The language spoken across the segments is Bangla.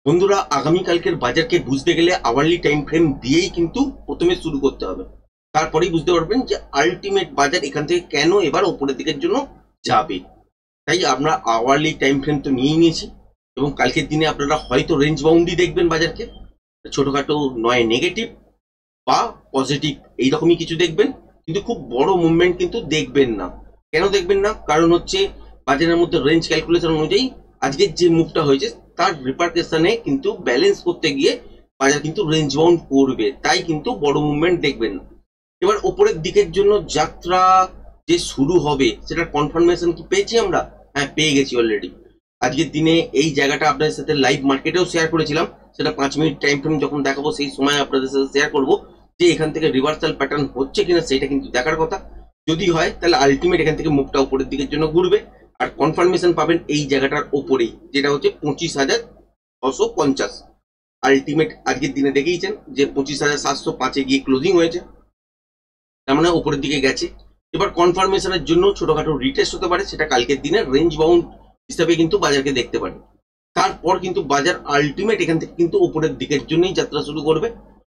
বন্ধুরা, আগামীকালকের বাজারকে বুঝতে গেলে আওয়ারলি টাইম ফ্রেম দিয়েই কিন্তু প্রথমে শুরু করতে হবে। তারপরেই বুঝতে পারবেন যে আলটিমেট বাজার এখান থেকে কেন এবার ওপরের দিকের জন্য যাবে। তাই আমরা আওয়ারলি টাইম ফ্রেম তো নিয়েই নিয়েছি এবং কালকের দিনে আপনারা হয়তো রেঞ্জ বাউন্ডই দেখবেন বাজারকে, ছোটখাটো নয় নেগেটিভ বা পজিটিভ এইরকমই কিছু দেখবেন, কিন্তু খুব বড় মুভমেন্ট কিন্তু দেখবেন না। কেন দেখবেন না? কারণ হচ্ছে বাজারের মধ্যে রেঞ্জ ক্যালকুলেশন অনুযায়ী আজকের যে মুভটা হয়েছে তার রিপার্কেশনে কিন্তু ব্যালেন্স করতে গিয়ে বাজার কিন্তু রেঞ্জ বাউন্ড করবে, তাই কিন্তু বড় মুভমেন্ট দেখবেন না। এবার ওপরের দিকের জন্য যাত্রা যে শুরু হবে সেটার কনফার্মেশন কি পেয়েছি আমরা? হ্যাঁ, পেয়ে গেছি অলরেডি। আজকের দিনে এই জায়গাটা আপনাদের সাথে লাইভ মার্কেটেও শেয়ার করেছিলাম, সেটা 5 মিনিট টাইম ফ্রেম যখন দেখাবো সেই সময় আপনাদের সাথে শেয়ার করবো যে এখান থেকে রিভার্সাল প্যাটার্ন হচ্ছে কিনা, সেটা কিন্তু দেখার কথা। যদি হয় তাহলে আলটিমেট এখান থেকে মুভটা উপরের দিকের জন্য ঘুরবে, আর কনফার্মেশন পাবেন এই জায়গাটার ওপরেই, যেটা হচ্ছে 25,650। আলটিমেট আজকের দিনে দেখিয়েছেন যে 25,705-এ গিয়ে ক্লোজিং হয়েছে, তার মানে উপরের দিকে গেছে। এবার কনফার্মেশনের জন্য ছোটখাটো রিটেস্ট হতে পারে, সেটা কালকের দিনে রেঞ্জ বাউন্ড হিসাবে কিন্তু বাজারকে দেখতে পারে। তারপর কিন্তু বাজার আলটিমেট এখান থেকে কিন্তু উপরের দিকের জন্যই যাত্রা শুরু করবে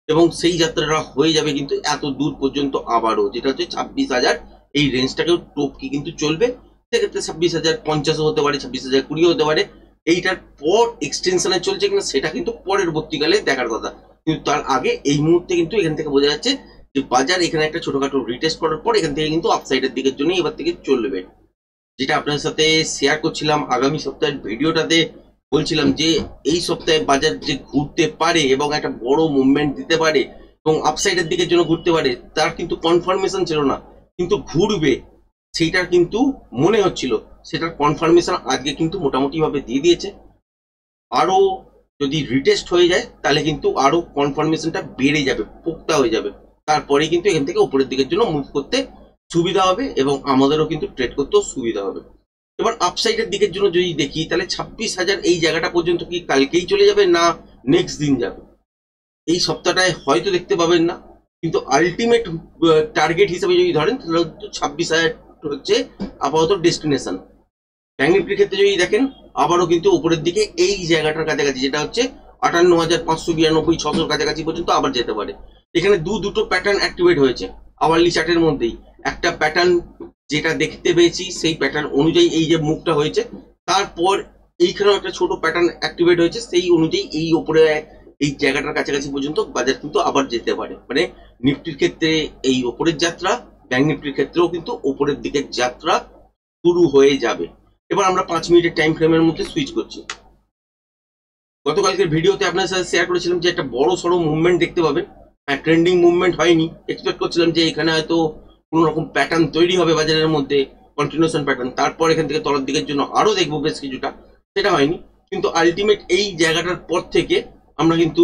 এবং সেই যাত্রাটা হয়ে যাবে কিন্তু এত দূর পর্যন্ত আবারও, যেটা হচ্ছে 26,000। এই রেঞ্জটাকেও টপকি কিন্তু চলবে, সেক্ষেত্রে 26,050 হতে পারে, 26,020 হতে পারে। এইটার পর এক্সটেনশনে চলছে কিনা সেটা কিন্তু পরবর্তীকালে দেখার কথা, কিন্তু তার আগে এই মুহূর্তে কিন্তু এখান থেকে বোঝা যাচ্ছে যে বাজার এখানে একটা ছোটখাটো রিটেস্ট করার পর এখান থেকে কিন্তু আপসাইডের দিকের জন্য এবার থেকে চলবে। যেটা আপনার সাথে শেয়ার করছিলাম আগামী সপ্তাহের ভিডিওটাতে, বলছিলাম যে এই সপ্তাহে বাজার যে ঘুরতে পারে এবং একটা বড় মুভমেন্ট দিতে পারে এবং আপসাইডের দিকের জন্য ঘুরতে পারে, তার কিন্তু কনফার্মেশন ছিল না, কিন্তু ঘুরবে সেইটার কিন্তু মনে হচ্ছিল। সেটার কনফার্মেশন আজকে কিন্তু মোটামুটি ভাবে দিয়ে দিয়েছে। আরো যদি রিটেস্ট হয়ে যায় তাহলে কিন্তু আরো কনফার্মেশনটা বেড়ে যাবে, পোক্তা হয়ে যাবে। তারপরে কিন্তু এখান থেকে উপরের দিকের জন্য মুভ করতে সুবিধা হবে এবং আমাদেরও কিন্তু ট্রেড করতেও সুবিধা হবে। এবার আপসাইডের দিকের জন্য যদি দেখি তাহলে 26,000 এই জায়গাটা পর্যন্ত কি কালকেই চলে যাবে না নেক্সট দিন যাবে, এই সপ্তাহটায় হয়তো দেখতে পাবেন না, কিন্তু আলটিমেট টার্গেট হিসেবে যদি ধরেন তাহলে 26,000 হচ্ছে আপাতত ডেস্টিনেশন। ব্যাংক নিফটির ক্ষেত্রে যদি দেখেন আবারও কিন্তু উপরের দিকে এই জায়গাটার কাছাকাছি, যেটা হচ্ছে 58,592-600 কাছাকাছি পর্যন্ত আবার যেতে পারে। এখানে দুটো প্যাটার্ন অ্যাক্টিভেট হয়েছে আওয়ারলি চার্টের মধ্যেই। একটা প্যাটার্ন যেটা দেখতে পেয়েছি সেই প্যাটার্ন অনুযায়ী এই যে মুভটা হয়েছে, তারপর এইখানেও একটা ছোট প্যাটার্ন অ্যাক্টিভেট হয়েছে, সেই অনুযায়ী এই উপরে এই জায়গাটার কাছাকাছি পর্যন্ত বাজার কিন্তু আবার যেতে পারে। মানে নিফটির ক্ষেত্রে এই ওপরের যাত্রা, ব্যাংক নিফটির ক্ষেত্রেও কিন্তু ওপরের দিকের যাত্রা শুরু হয়ে যাবে। এবার আমরা 5 মিনিটের টাইম ফ্রেমের মধ্যে সুইচ করছি। গতকালকের ভিডিওতে আপনার সাথে শেয়ার করেছিলাম যে একটা বড় সড়ো মুভমেন্ট দেখতে পাবেন। হ্যাঁ, ট্রেন্ডিং মুভমেন্ট হয়নি, এক্সপেক্ট করছিলাম যে এখানে হয়তো কোনো রকম প্যাটার্ন তৈরি হবে বাজারের মধ্যে, কন্টিনিউশন প্যাটার্ন, তারপর এখান থেকে তলার দিকের জন্য আরো দেখবো বেশ কিছুটা, সেটা হয়নি। কিন্তু আলটিমেট এই জায়গাটার পর থেকে আমরা কিন্তু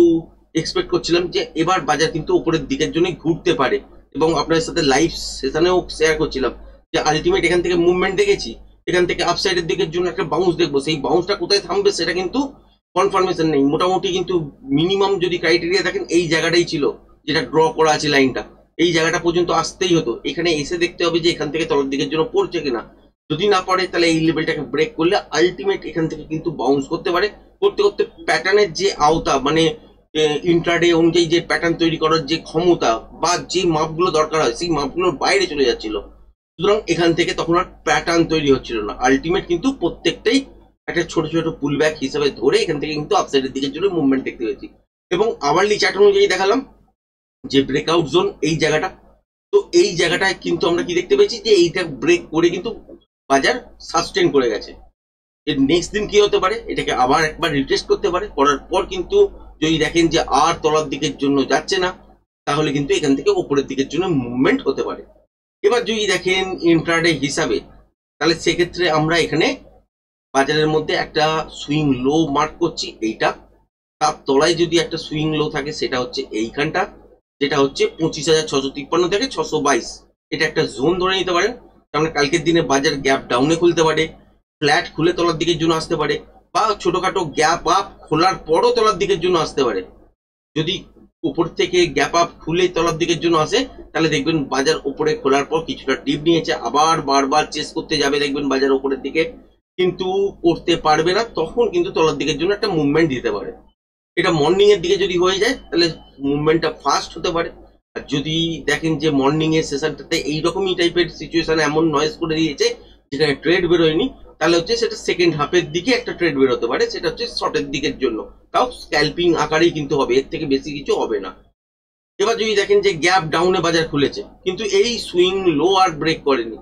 এক্সপেক্ট করছিলাম যে এবার বাজার কিন্তু উপরের দিকের জন্য ঘুরতে পারে এবং আপনার সাথে লাইভ সেশনেও শেয়ার করছিলাম যে আলটিমেট এখান থেকে মুভমেন্ট দেখেছি, এখান থেকে আপসাইডের দিকের জন্য একটা বাউন্স দেখবো, সেই বাউন্সটা কোথায় থামবে সেটা কিন্তু কনফার্মেশন নেই। মোটামুটি কিন্তু মিনিমাম যদি ক্রাইটেরিয়া দেখেন এই জায়গাটাই ছিল, যেটা ড্র করা আছে লাইনটা, এই জায়গাটা পর্যন্ত আসতেই হতো। এখানে এসে দেখতে হবে যে এখান থেকে তলার দিকের জন্য পড়ছে কিনা, যদি না পড়ে তাহলে এই লেভেলটাকে ব্রেক করলে আলটিমেট এখান থেকে কিন্তু বাউন্স করতে পারে। করতে করতে প্যাটার্নের যে আওতা, মানে ইন্ট্রাডে অনুযায়ী যে প্যাটার্ন তৈরি করার যে ক্ষমতা বা যে মাপগুলো দরকার হয় সেই মাপগুলোর বাইরে চলে যাচ্ছিল, সুতরাং এখান থেকে তখন আর প্যাটার্ন তৈরি হচ্ছিল না। আলটিমেট কিন্তু প্রত্যেকটাই একটা ছোট ছোট পুল ব্যাক হিসাবে ধরে এখান থেকে কিন্তু আপসাইডের দিকের জন্য মুভমেন্ট দেখতে পেয়েছি। এবং আওয়ারলি চার্ট অনুযায়ী দেখালাম যে ব্রেকআউট জোন এই জায়গাটা, তো এই জায়গাটায় কিন্তু আমরা কি দেখতে পেয়েছি যে এইটা ব্রেক করে কিন্তু বাজার সাস্টেন করে গেছে। এর নেক্সট দিন কি হতে পারে, এটাকে আবার একবার রিটেস্ট করতে পারে, করার পর কিন্তু যদি দেখেন যে আর তলার দিকের জন্য যাচ্ছে না, তাহলে কিন্তু এখান থেকে উপরের দিকের জন্য মুভমেন্ট হতে পারে। এবার যদি দেখেন ইন্ট্রাডে হিসাবে, তাহলে সেক্ষেত্রে আমরা এখানে বাজারের মধ্যে একটা সুইং লো মার্ক করছি, এইটা তার তলায় যদি একটা সুইং লো থাকে সেটা হচ্ছে এইখানটা, যেটা হচ্ছে 25,653 থেকে 622। এটা একটা জোন ধরে নিতে পারেন। কারণ কালকের দিনে বাজার গ্যাপ ডাউনে খুলতে পারে, ফ্ল্যাট খুলে তলার দিকের জন্য আসতে পারে, বা ছোটখাটো গ্যাপ আপ খোলার পরও তলার দিকের জন্য আসতে পারে। যদি উপর থেকে গ্যাপ আপ খুলে তলার দিকের জন্য আসে তাহলে দেখবেন বাজার উপরে খোলার পর কিছুটা ডিপ নিয়েছে, আবার বারবার চেস করতে যাবে, দেখবেন বাজার উপরের দিকে কিন্তু করতে পারবে না, তখন কিন্তু তলার দিকের জন্য একটা মুভমেন্ট দিতে পারে। এটা মর্নিং এর দিকে যদি হয়ে যায় তাহলে মুভমেন্টটা ফাস্ট হতে পারে। আর যদি দেখেন যে মর্নিং এর সেশনটাতে এইরকমই টাইপের সিচুয়েশন এমন নয়েজ করে দিয়েছে যেখানে ট্রেড বেরোয়নি, তাহলে হচ্ছে সেটা সেকেন্ড হাফের দিকে একটা ট্রেড বেরোতে পারে, সেটা হচ্ছে শর্টের দিকের জন্য, তাও স্ক্যাল্পিং আকারেই কিন্তু হবে, এর থেকে বেশি কিছু হবে না। এবার যদি দেখেন যে গ্যাপ ডাউনে বাজার খুলেছে কিন্তু এই সুইং লো আর ব্রেক করেনি,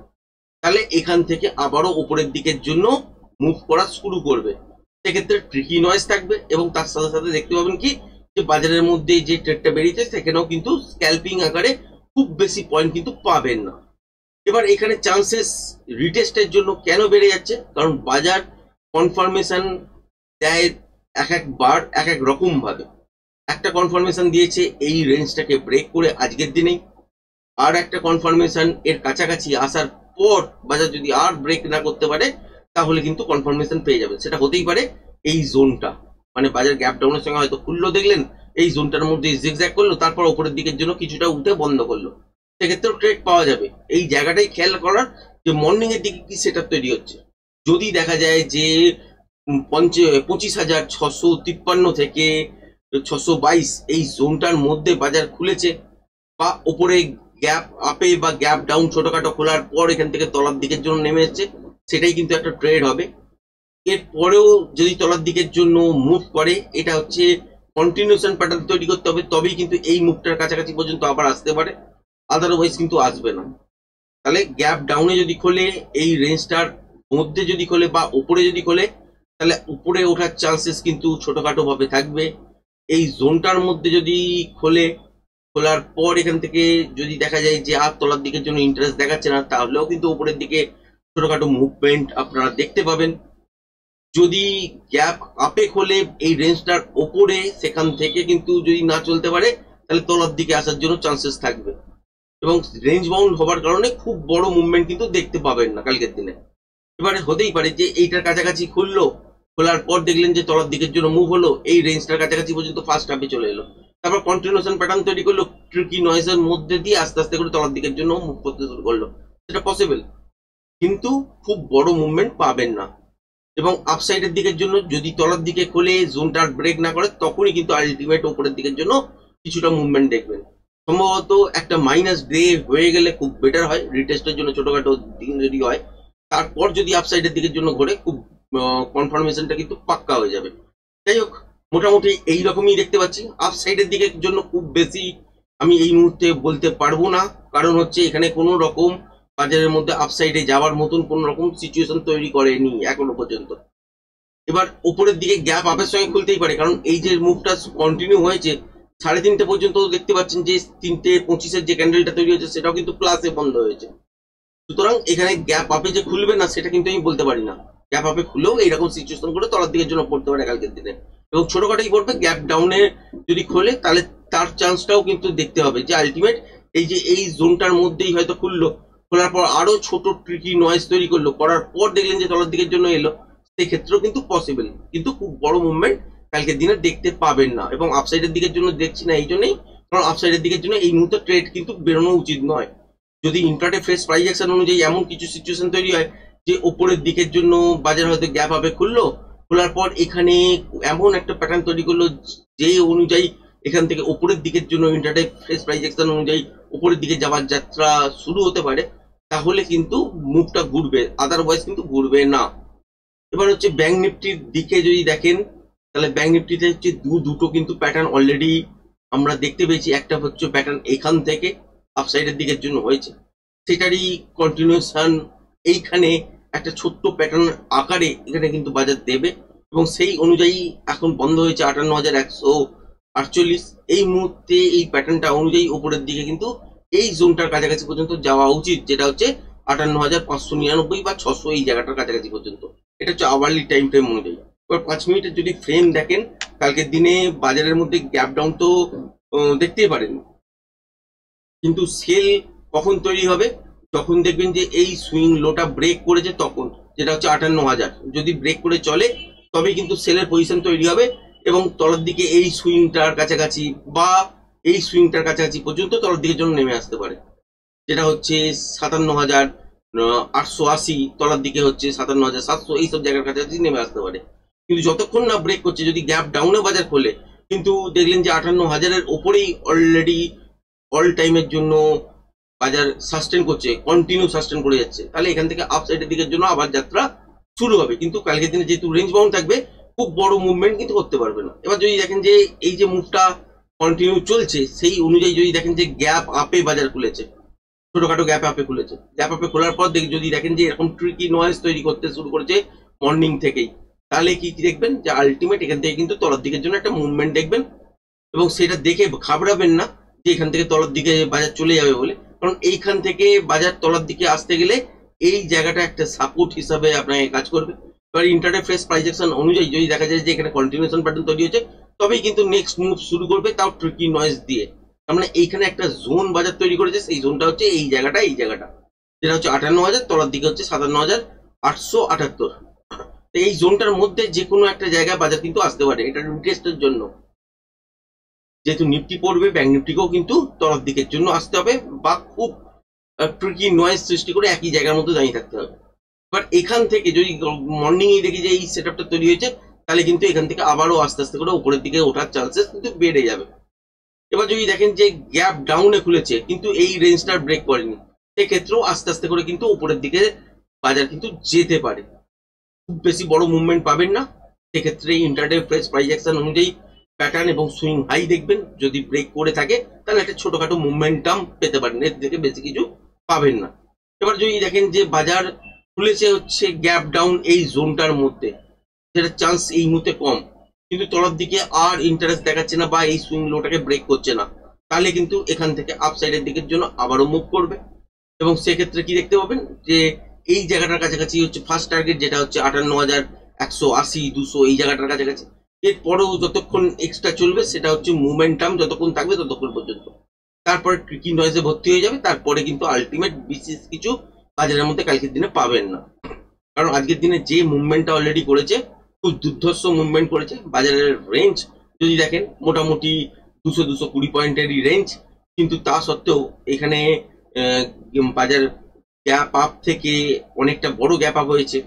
তাহলে এখান থেকে আবারও উপরের দিকের জন্য মুভ করা শুরু করবে। সেক্ষেত্রে ট্রিকি নয়েজ থাকবে এবং তার সাথে সাথে দেখতে পাবেন কি যে বাজারের মধ্যে যে ট্রেডটা বেরিয়েছে সেখানেও কিন্তু স্ক্যাল্পিং আকারে খুব বেশি পয়েন্ট কিন্তু পাবেন না। এবার এখানে চান্সেস রিটেস্টের জন্য কেন বেড়ে যাচ্ছে, কারণ বাজার কনফার্মেশন দেয় এক একবার এক এক রকম ভাবে। একটা কনফার্মেশন দিয়েছে এই রেঞ্জটাকে ব্রেক করে আজকের দিনেই, আর একটা কনফার্মেশন এর কাছাকাছি আসার পর বাজার যদি আর ব্রেক না করতে পারে তাহলে কিন্তু কনফার্মেশন পেয়ে যাবে। সেটা হতেই পারে এই জোনটা, মানে বাজার গ্যাপ ডাউনের সঙ্গে হয়তো খুললো, দেখলেন এই জোনটার মধ্যে জিগজ্যাগ করলো, তারপর উপরের দিকের জন্য কিছুটা উঠে বন্ধ করলো, সেক্ষেত্রেও ট্রেড পাওয়া যাবে। এই জায়গাটাই খেয়াল করার যে মর্নিং এর দিকে কি সেটআপ তৈরি হচ্ছে। যদি দেখা যায় যে 25,653 থেকে 622 এই জোনটার মধ্যে বাজার খুলেছে, বা উপরে গ্যাপ আপে বা গ্যাপ ডাউন ছোটখাটো খোলার পর এখান থেকে তলার দিকের জন্য নেমে এসছে, সেটাই কিন্তু একটা ট্রেড হবে। এরপরেও যদি তলার দিকের জন্য মুভ করে, এটা হচ্ছে কন্টিনিউশন প্যাটার্ন তৈরি করতে হবে, তবেই কিন্তু এই মুভটার কাছাকাছি পর্যন্ত আবার আসতে পারে, আদারওয়াইজ কিন্তু আসবে না। তাহলে গ্যাপ ডাউনে যদি খোলে, এই রেঞ্জটার মধ্যে যদি খোলে বা উপরে যদি খোলে, তাহলে উপরে ওঠার চান্সেস কিন্তু ছোটখাটো ভাবে থাকবে। এই জোনটার মধ্যে যদি খোলে, খোলার পর এখান থেকে যদি দেখা যায় যে আর তলার দিকের জন্য ইন্টারেস্ট দেখাচ্ছে না, তাহলেও কিন্তু উপরের দিকে ছোটখাটো মুভমেন্ট আপনারা দেখতে পাবেন। যদি গ্যাপ আপে খোলে এই রেঞ্জটার ওপরে, সেখান থেকে কিন্তু যদি না চলতে পারে তাহলে তলার দিকে আসার জন্য চান্সেস থাকবে, এবং রেঞ্জ বাউন্ড হওয়ার কারণে খুব বড় মুভমেন্ট কিন্তু দেখতে পাবেন না কালকের দিনে। এবারে হতেই পারে যে এইটার কাছাকাছি খুললো, খোলার পর দেখলেন যে তলার দিকের জন্য মুভ হলো, এই রেঞ্জটার কাছাকাছি পর্যন্ত ফার্স্ট হাফে চলে এলো, তারপর কন্টিনিউশন প্যাটার্ন তৈরি করলো, ট্রিকি নয়েজের মধ্যে দিয়ে আস্তে আস্তে করে তলার দিকের জন্য মুভ করতে শুরু করলো, সেটা পসিবল, কিন্তু খুব বড় মুভমেন্ট পাবেন না। এবং আপসাইডের দিকের জন্য যদি তলার দিকে খোলে জোনটা ব্রেক না করে, তখনই কিন্তু আলটিমেট উপরের দিকের জন্য কিছুটা মুভমেন্ট দেখবেন। সম্ভবত একটা মাইনাস ডে হয়ে গেলে খুব বেটার হয়, রিটেস্টের জন্য ছোটখাটো দিন যদি হয়, তারপর যদি আপসাইডের দিকের জন্য ঘোরে খুব কনফার্মেশনটা কিন্তু পাক্কা হয়ে যাবে। যাই হোক, মোটামুটি এইরকমই দেখতে পাচ্ছি। আপসাইডের দিকের জন্য খুব বেশি আমি এই মুহূর্তে বলতে পারবো না, কারণ হচ্ছে এখানে কোনো রকম বাজারের মধ্যে আপসাইডে যাওয়ার মতন কোন রকম সিচুয়েশন তৈরি করেনি এখনো পর্যন্ত। এবার উপরের দিকে গ্যাপ আপের সঙ্গে খুলতেই পারে, কারণ এই যে মুভটা কন্টিনিউ হয়েছে 3:30 পর্যন্ত দেখতে পাচ্ছেন যে 3:25 যে ক্যান্ডেলটা তৈরি হয়েছে সেটাও কিন্তু প্লাসে বন্ধ হয়েছে। সুতরাং এখানে গ্যাপ আপে যে খুলবে না সেটা কিন্তু আমি বলতে পারি না। গ্যাপ আপে খুলেও এইরকম সিচুয়েশন করে তলার দিকের জন্য পড়তে পারে কালকের দিনে, এবং ছোটখাটোই পড়বে। গ্যাপ ডাউনে যদি খোলে তাহলে তার চান্সটাও কিন্তু দেখতে হবে যে আলটিমেট এই যে এই জোনটার মধ্যেই হয়তো খুললো, খোলার পর আরো ছোট ট্রিকি নয়েজ তৈরি করলো, করার পর দেখলেন যে তলার দিকের জন্য এলো, সেই ক্ষেত্রেও কিন্তু পসিবল, কিন্তু খুব বড় মুভমেন্ট কালকের দিনে দেখতে পাবেন না। এবং আপসাইডের দিকের জন্য দেখছি না এই জন্যই, কারণ আপসাইডের দিকের জন্য এই মুহূর্তে ট্রেড কিন্তু বেরোনো উচিত নয়। যদি ইন্ট্রাডে ফ্রেশ প্রাইস অ্যাকশন অনুযায়ী এমন কিছু সিচুয়েশন তৈরি হয় যে উপরের দিকের জন্য বাজার হয়তো গ্যাপ আপে খুললো, খোলার পর এখানে এমন একটা প্যাটার্ন তৈরি করলো যে অনুযায়ী এখান থেকে উপরের দিকের জন্য ইন্ট্রাডে ফ্রেশ প্রাইস অ্যাকশন অনুযায়ী উপরের দিকে যাওয়ার যাত্রা শুরু হতে পারে, তাহলে কিন্তু মুভটা ঘুরবে, আদারওয়াইজ কিন্তু ঘুরবে না। এবার হচ্ছে ব্যাংক নিফটির দিকে যদি দেখেন, তাহলে ব্যাংক নিফটিতে হচ্ছে দুটো কিন্তু প্যাটার্ন অলরেডি আমরা দেখতে পেয়েছি। একটা হচ্ছে প্যাটার্ন এখান থেকে আপসাইডের দিকের জন্য হয়েছে, সেটারই কন্টিনিউশন এইখানে একটা ছোট্ট প্যাটার্ন আকারে এখানে কিন্তু বাজার দেবে, এবং সেই অনুযায়ী এখন বন্ধ হয়েছে 58,148। এই মুহূর্তে এই প্যাটার্নটা অনুযায়ী উপরের দিকে কিন্তু এই জোনটার কাছাকাছি পর্যন্ত যাওয়া উচিত, যেটা হচ্ছে 58,599 বা 600 এই জায়গাটার কাছাকাছি পর্যন্ত। এটা হচ্ছে আওয়ারলি টাইম ফ্রেম অনুযায়ী। এবার 5 মিনিটের যদি ফ্রেম দেখেন, কালকের দিনে বাজারের মধ্যে গ্যাপ ডাউন তো দেখতেই পারেন, কিন্তু সেল কখন তৈরি হবে, যখন দেখবেন যে এই সুইং লোটা ব্রেক করেছে তখন, যেটা হচ্ছে 58,000 যদি ব্রেক করে চলে তবেই কিন্তু সেলের পজিশন তৈরি হবে, এবং তলার দিকে এই সুইংটার কাছাকাছি বা এই সুইংটার কাছাকাছি পর্যন্ত তলার দিকের জন্য নেমে আসতে পারে, যেটা হচ্ছে 57,880, তলার দিকে হচ্ছে 57,700, এইসব জায়গার কাছাকাছি নেমে আসতে পারে। কিন্তু যতক্ষণ না ব্রেক করছে, যদি গ্যাপ ডাউনে বাজার খোলে কিন্তু দেখলেন যে 58,000-এর ওপরেই অলরেডি অল টাইমের জন্য বাজার সাস্টেন করছে, কন্টিনিউ সাস্টেন করে যাচ্ছে, তাহলে এখান থেকে আপসাইডের দিকের জন্য আবার যাত্রা শুরু হবে। কিন্তু কালকের দিনে যেহেতু রেঞ্জ বাউন্ড থাকবে, খুব বড় মুভমেন্ট কিন্তু করতে পারবে না। এবার যদি দেখেন যে এই যে মুভটা কন্টিনিউ চলছে, সেই অনুযায়ী যদি দেখেন যে গ্যাপ আপে বাজার খুলেছে, ছোটখাটো গ্যাপ আপে খুলেছে, গ্যাপ আপে খোলার পর যদি দেখেন যে এরকম ট্রিকি নয়েজ তৈরি করতে শুরু করেছে মর্নিং থেকেই, তাহলে কি দেখবেন যে আলটিমেট এখান থেকে কিন্তু তলার দিকের জন্য একটা মুভমেন্ট দেখবেন। এবং সেটা দেখে ঘাবড়াবেন না যে এখান থেকে তলার দিকে বাজার চলে যাবে বলে, কারণ এইখান থেকে বাজার তলার দিকে আসতে গেলে এই জায়গাটা একটা সাপোর্ট হিসাবে আপনাকে কাজ করবে। এবার ইন্টারডে ফ্রেশ প্রাইস অ্যাকশন অনুযায়ী যদি দেখা যায় যে এখানে কন্টিনিউশন প্যাটার্ন তৈরি হচ্ছে, তবেই কিন্তু নেক্সট মুভ শুরু করবে, তাও ট্রিকি নয়েজ দিয়ে। তার মানে এইখানে একটা জোন বাজার তৈরি করেছে, সেই জোনটা হচ্ছে এই জায়গাটা, যেটা হচ্ছে 58,000, তলার দিকে হচ্ছে 57,878। এই জোনটার মধ্যে যে কোনো একটা জায়গায় বাজার কিন্তু আসতে পারে, এটা রিটেস্টের জন্য। যেহেতু নিফটি পড়বে, ব্যাংক নিফটিকেও কিন্তু তলার দিকের জন্য আসতে হবে, বা খুব ট্রিকি নয়েজ সৃষ্টি করে একই জায়গার মধ্যে দাঁড়িয়ে থাকতে হবে। এবার এখান থেকে যদি মর্নিং এ দেখি যে এই সেট আপটা তৈরি হয়েছে, তাহলে কিন্তু এখান থেকে আবারও আস্তে আস্তে করে উপরের দিকে ওঠার চান্সেস কিন্তু বেড়ে যাবে। এবার যদি দেখেন যে গ্যাপ ডাউনে খুলেছে কিন্তু এই রেঞ্জটার ব্রেক করেনি, সেক্ষেত্রেও আস্তে আস্তে করে কিন্তু উপরের দিকে বাজার কিন্তু যেতে পারে। খুব বেশি বড় মুভমেন্ট পাবেন না, সেক্ষেত্রে ইন্টারডে ফ্রেশ প্রাইস অ্যাকশন অনুযায়ী প্যাটার্ন এবং সুইং হাই দেখবেন। যদি ব্রেক করে থাকে তাহলে একটা ছোটখাটো মুভমেন্টাম পেতে পারেন, এর থেকে বেশি কিছু পাবেন না। এবার যদি দেখেন যে বাজার খুলেছে হচ্ছে গ্যাপ ডাউন এই জোনটার মধ্যে, যেটা চান্স এই মুহূর্তে কম, কিন্তু তলার দিকে আর ইন্টারেস্ট দেখাচ্ছে না বা এই সুইং লোটাকে ব্রেক করছে না, তাহলে কিন্তু এখান থেকে আপসাইডের দিকের জন্য আবারও মুভ করবে। এবং সেক্ষেত্রে কি দেখতে পাবেন যে এই জায়গাটার কাছাকাছি হচ্ছে ফার্স্ট টার্গেট, যেটা হচ্ছে 58,180, 200, এই জায়গাটার কাছাকাছি। এরপরেও যতক্ষণ এক্সট্রা চলবে সেটা হচ্ছে মুভমেন্টাম যতক্ষণ থাকবে ততক্ষণ পর্যন্ত, তারপরে ট্রিকি নয়েজে ভর্তি হয়ে যাবে। তারপরে কিন্তু আলটিমেট বিশেষ কিছু বাজারের মধ্যে কালকের দিনে পাবেন না, কারণ আজকের দিনে যে মুভমেন্টটা অলরেডি করেছে, খুব দুর্ধর্ষ মুভমেন্ট করেছে। বাজারের রেঞ্জ যদি দেখেন মোটামুটি 200-220 পয়েন্টেরই রেঞ্জ, কিন্তু তা সত্ত্বেও এখানে বাজার গ্যাপ আপ থেকে অনেকটা বড় গ্যাপ আপ হয়েছে।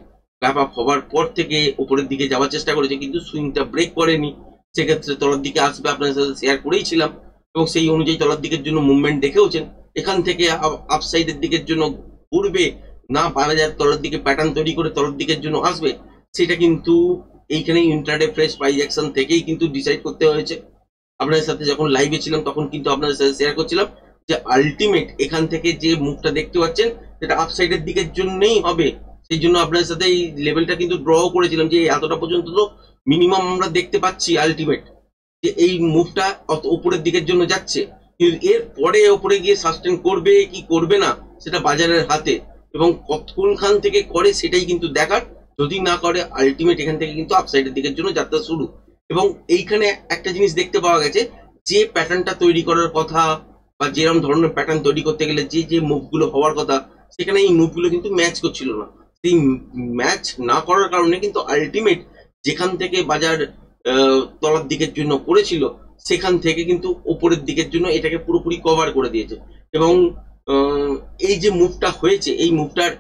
গ্যাপ আপ হওয়ার পর থেকে উপরের দিকে যাওয়ার চেষ্টা করেছে, কিন্তু সুইংটা ব্রেক করেনি। সেক্ষেত্রে তলার দিকে আসবে, আপনাদের সাথে শেয়ার করেইছিলাম, এবং সেই অনুযায়ী তলার দিকের জন্য মুভমেন্ট দেখেওছেন। এখান থেকে আপসাইডের দিকের জন্য ঘুরবে না, বাজার তলার দিকে প্যাটার্ন তৈরি করে তলার দিকের জন্য আসবে, সেটা কিন্তু এইখানে ইন্টারডে ফ্রেশ প্রাইস অ্যাকশন থেকেই কিন্তু ডিসাইড করতে হয়েছে। আপনাদের সাথে যখন লাইভে ছিলাম তখন কিন্তু আপনাদের সাথে শেয়ার করছিলাম যে আলটিমেট এখান থেকে যে মুভটা দেখতে পাচ্ছেন সেটা আপসাইডের দিকের জন্যই হবে। সেই জন্য আপনাদের সাথে এই লেভেলটা কিন্তু ড্র করেছিলাম যে এতটা পর্যন্ত তো মিনিমাম আমরা দেখতে পাচ্ছি আলটিমেট, যে এই মুভটা অত উপরের দিকের জন্য যাচ্ছে, কিন্তু এর পরে ওপরে গিয়ে সাস্টেন করবে কি করবে না সেটা বাজারের হাতে, এবং কোনখান থেকে করে সেটাই কিন্তু দেখার। যদি না করে আলটিমেট এখান থেকে কিন্তু আপসাইডের দিকের জন্য যাত্রা শুরু। এবং এইখানে একটা জিনিস দেখতে পাওয়া গেছে, যে প্যাটার্নটা তৈরি করার কথা বা যেরকম ধরনের প্যাটার্ন তৈরি করতে গেলে যে যে মুভগুলো হওয়ার কথা, সেখানে এই মুভগুলো কিন্তু ম্যাচ করছিল না। সেই ম্যাচ না করার কারণে কিন্তু আলটিমেট যেখান থেকে বাজার তলার দিকের জন্য করেছিল, সেখান থেকে কিন্তু উপরের দিকের জন্য এটাকে পুরোপুরি কভার করে দিয়েছে। এবং এই যে মুভটা হয়েছে, এই মুভটার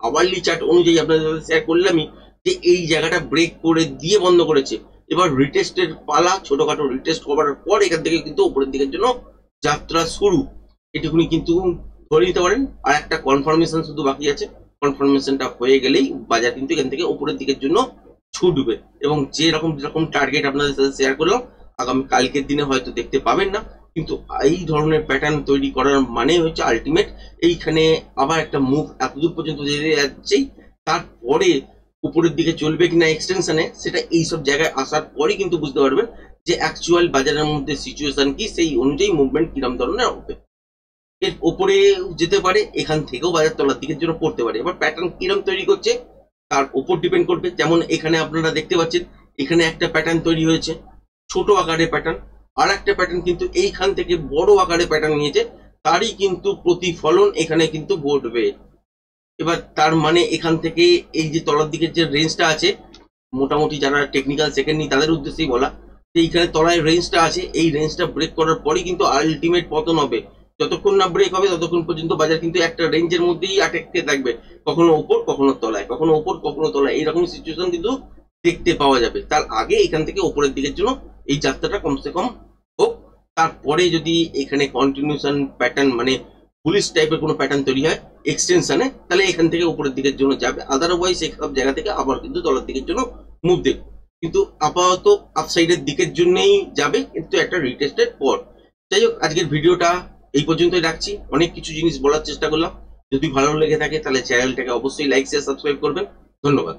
আওয়ারলি চার্ট অনুযায়ী আপনাদের সাথে শেয়ার করলামই যে এই জায়গাটা ব্রেক করে দিয়ে বন্ধ করেছে। এবার রিটেস্টের পালা, ছোটখাটো রিটেস্ট করার পর এখান থেকে কিন্তু উপরের দিকের জন্য যাত্রা শুরু, এটুকুনি কিন্তু ধরে নিতে পারেন। আর একটা কনফার্মেশন শুধু বাকি আছে, কনফার্মেশনটা হয়ে গেলেই বাজার কিন্তু এখান থেকে উপরের দিকের জন্য ছুটবে। এবং যেরকম টার্গেট আপনাদের সাথে শেয়ার করলাম, আগামী কালকের দিনে হয়তো দেখতে পাবেন না, কিন্তু এই ধরনের প্যাটার্ন তৈরি করার মানে হচ্ছে আলটিমেট এইখানে আবার একটা মুভ এতদূর পর্যন্ত যেতে যাচ্ছেই, তারপরে উপরের দিকে চলবে কিনা এক্সটেনশনে, সেটা এইসব জায়গায় আসার পরই কিন্তু বুঝতে পারবেন যে অ্যাকচুয়াল বাজারের মধ্যে সিচুয়েশন কি, সেই অনুযায়ী মুভমেন্ট কিরম ধরনের হবে। এর ওপরে যেতে পারে, এখান থেকেও বাজার তলার দিকের জন্য পড়তে পারে। এবার প্যাটার্ন কিরম তৈরি করছে তার উপর ডিপেন্ড করবে। যেমন এখানে আপনারা দেখতে পাচ্ছেন, এখানে একটা প্যাটার্ন তৈরি হয়েছে ছোট আকারের প্যাটার্ন, আর একটা প্যাটার্ন কিন্তু এইখান থেকে বড় আকারে প্যাটার্ন নিয়েছে, তারই কিন্তু প্রতিফলন এখানে কিন্তু ঘটবে। এবার তার মানে এখান থেকে এই যে তলার দিকের যে রেঞ্জটা আছে, মোটামুটি যারা টেকনিক্যাল সেকেন্ড নিই তাদের উদ্দেশ্যেই বলা, যে এইখানে তলায় রেঞ্জটা আছে, এই রেঞ্জটা ব্রেক করার পরই কিন্তু আলটিমেট পতন হবে। যতক্ষণ না ব্রেক হবে ততক্ষণ পর্যন্ত বাজার কিন্তু একটা রেঞ্জের মধ্যেই আটকে থাকবে, কখনো ওপর কখনো তলায়, কখনো ওপর কখনো তলায়, এইরকম সিচুয়েশন কিন্তু দেখতে পাওয়া যাবে। তার আগে এখান থেকে ওপরের দিকের জন্য এই যাত্রাটা কমসে কম হোক, তারপরে যদি এখানে কন্টিনিউশন প্যাটার্ন মানে পুলিশ টাইপের কোনো প্যাটার্ন তৈরি হয় এক্সটেনশনে, তাহলে এখান থেকে উপরের দিকের জন্য যাবে। আদারওয়াইজ সব জায়গা থেকে আবার কিন্তু তলার দিকের জন্য মুভ দেবে, কিন্তু আপাতত আপসাইডের দিকের জন্যই যাবে, কিন্তু একটা রিটেস্টের পর। যাই হোক, আজকের ভিডিওটা এই পর্যন্তই রাখছি। অনেক কিছু জিনিস বলার চেষ্টা করলাম। যদি ভালো লেগে থাকে তাহলে চ্যানেলটাকে অবশ্যই লাইক শেয়ার সাবস্ক্রাইব করবেন। ধন্যবাদ।